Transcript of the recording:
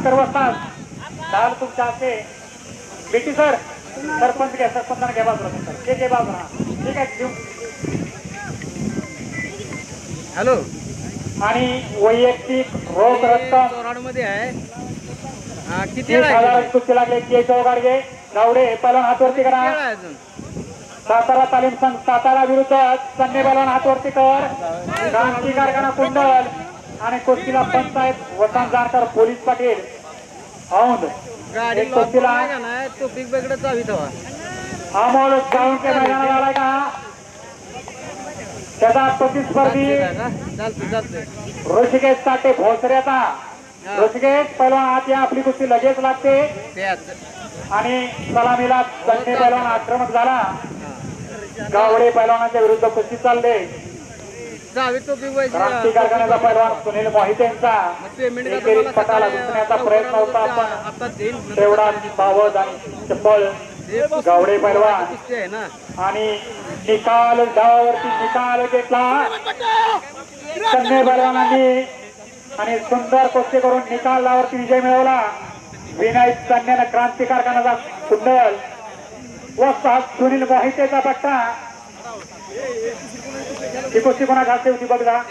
भास्कर वस्ताद डाल तुमच्या हाते बेटी सर सरपंच घ्या सरपंचाने घ्या बाजूला ते घे बाजूला ठीक आहे देऊ हॅलो आणि वैयक्तिक रोख रक्कम मध्ये आहे किती 30,000 कुस्ती लागले के चौगाडगे गावडे पहिलवान हातवरती करा सातारा तालीम संघ सातारा विरुद्ध सन्ने पहिलवान हातवरती कर क्रांती कारखाना कुंडल आणि कुस्तीला पंचायत वसंत जानकर पोलीस पाटील औंध गाडी कुस्तीला तो बिग बेगडे चावी थवा अमोल गावंके मैदानात आलाय का त्याचा प्रतिस्पर्धी ऋषिकेश साठे भोसऱ्याचा ऋषिकेश पहिलवान आत या आपली कुस्ती लगेच लागते आणि सलामीला सन्ने पहिलवान आक्रमक झाला गावडे पहिलवानाच्या विरुद्ध कुस्ती चालले क्रांती कारखान्याचा पहिलवान सुनील मोहिते यांचा पटाला घुसण्याचा प्रयत्न होता आपण तेवढा सावध आणि चप्पल गावडे पहिलवान आणि निकाल डावावरती निकाल घेतला सन्ने पहिलवानांनी आणि सुंदर कुस्ती करून निकाल डावावरती विजय मिळवला विनायक सन्नेनं क्रांती कारखान्याचा कुंडल व सुनील मोहितेचा पट्टा ही कुस्ती कोणा घालते होती बघा